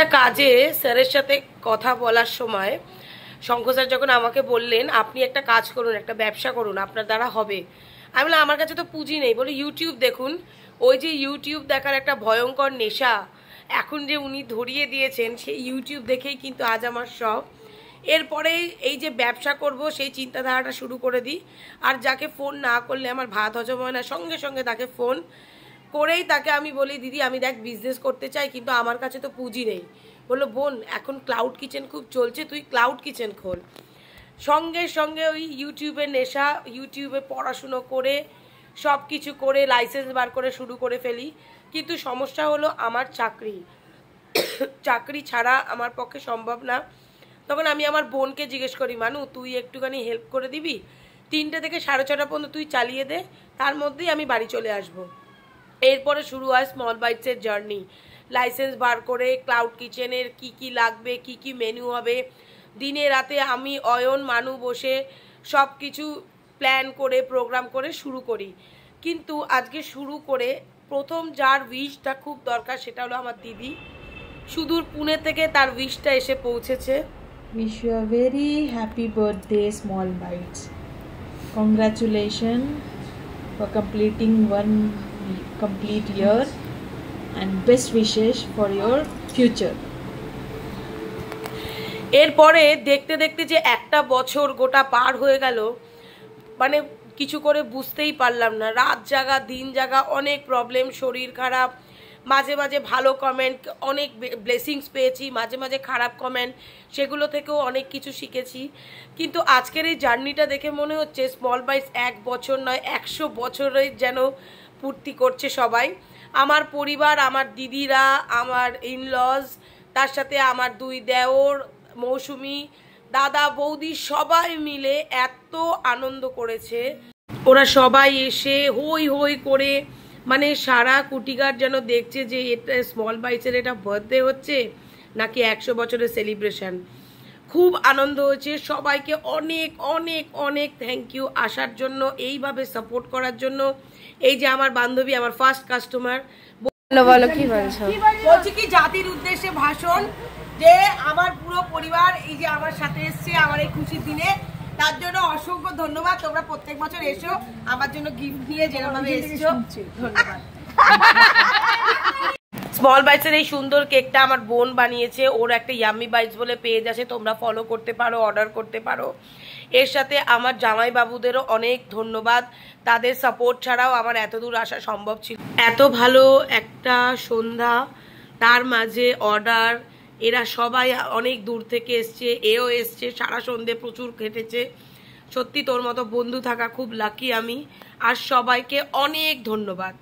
একটা কাজে স্যারের সাথে কথা বলার সময় শঙ্কর স্যার যখন আমাকে বললেন আপনি একটা কাজ করুন, একটা ব্যবসা করুন, আপনার দ্বারা হবে। আমি বললাম আমার কাছে তো পুঁজি নেই। বলে ইউটিউব দেখুন। ওই যে ইউটিউব দেখার একটা ভয়ঙ্কর নেশা এখন যে উনি ধরিয়ে দিয়েছেন, সেই ইউটিউব দেখেই কিন্তু আজ আমার সব। এরপরে এই যে ব্যবসা করব সেই চিন্তাধারাটা শুরু করে দিই। আর যাকে ফোন না করলে আমার ভাত হজম হয় না, সঙ্গে সঙ্গে তাকে ফোন করেই তাকে আমি বলি দিদি আমি দেখ বিজনেস করতে চাই, কিন্তু আমার কাছে তো পুঁজি নেই। বললো বোন এখন ক্লাউড কিচেন খুব চলছে, তুই ক্লাউড কিচেন খোল। সঙ্গে সঙ্গে ওই ইউটিউবের নেশা, ইউটিউবে পড়াশুনো করে সব কিছু করে লাইসেন্স বার করে শুরু করে ফেলি। কিন্তু সমস্যা হলো আমার চাকরি, চাকরি ছাড়া আমার পক্ষে সম্ভব না। তখন আমি আমার বোনকে জিজ্ঞেস করি, মানু তুই একটুখানি হেল্প করে দিবি, 3টে থেকে 6:30 পর্যন্ত তুই চালিয়ে দে, তার মধ্যেই আমি বাড়ি চলে আসবো। এরপরে শুরু হয় স্মল বাইটসের জার্নি। লাইসেন্স বার করে ক্লাউড কিচেনের কি কি লাগবে, কি কি মেনু হবে, দিনে রাতে আমি অয়ন মানু বসে সব কিছু প্ল্যান করে প্রোগ্রাম করে শুরু করি। কিন্তু আজকে শুরু করে প্রথম যার উইশটা খুব দরকার সেটা হলো আমার দিদি। সুদূর পুনে থেকে তার উইশটা এসে পৌঁছেছে। Wish you a very happy birthday, Small Bites. Congratulations for completing one complete year and best wishes for your future. এরপরে দেখতে দেখতে যে একটা বছর গোটা পার হয়ে গেল, মানে কিছু করে বুঝতেই পারলাম না। রাত জাগা দিন জাগা, অনেক প্রবলেম, শরীর খারাপ, মাঝে মাঝে ভালো কমেন্ট, অনেক ব্লেসিংস পেয়েছি, মাঝে মাঝে খারাপ কমেন্ট, সেগুলো থেকেও অনেক কিছু শিখেছি। কিন্তু আজকের এই জার্নিটা দেখে মনে হচ্ছে স্মল বাইটস 1 বছর নয় 100 বছরের যেন পূর্তি করছে সবাই। আমার পরিবার, আমার দিদিরা, আমার ইনলজ, তার সাথে আমার 2 দেওর, মৌসুমি, দাদা বৌদি সবাই মিলে এত আনন্দ করেছে। ওরা সবাই এসে হই হই করে, মানে সারা কুটিঘাট যেন দেখছে যে এটা স্মল বাইটসের এটা বার্থডে হচ্ছে নাকি 100 বছরের সেলিব্রেশন। খুব আনন্দ হয়েছে। সবাইকে অনেক অনেক অনেক থ্যাংক ইউ আসার জন্য, এইভাবে সাপোর্ট করার জন্য। এই যে আমার বান্ধবী, আমার ফার্স্ট কাস্টমার। বলো কি বলছো? বলছি কি জাতির উদ্দেশ্যে ভাষণ, যে আমার পুরো পরিবার এই যে আমার সাথে এসছে আমার এই খুশির দিনে, তার জন্য অসংখ্য ধন্যবাদ। তোমরা প্রত্যেক বছর এসো আমার জন্য গিফট নিয়ে, যেরকম ভাবে এসছো ধন্যবাদ। স্মল বাইটসের এই সুন্দর কেকটা আমার বোন বানিয়েছে। ওর একটা ইয়াম্মি বাইটস বলে পেজ আছে, তোমরা ফলো করতে পারো, অর্ডার করতে পারো। এর সাথে আমার জামাই বাবুদেরও অনেক ধন্যবাদ, তাদের সাপোর্ট ছাড়াও আমার এত দূর আসা সম্ভব ছিল। এত ভালো একটা সন্ধ্যা, তার মাঝে অর্ডার, এরা সবাই অনেক দূর থেকে এসছে, এও এসছে, সারা সন্ধে প্রচুর কেটেছে। সত্যি তোর মতো বন্ধু থাকা খুব লাকি আমি। আর সবাইকে অনেক ধন্যবাদ।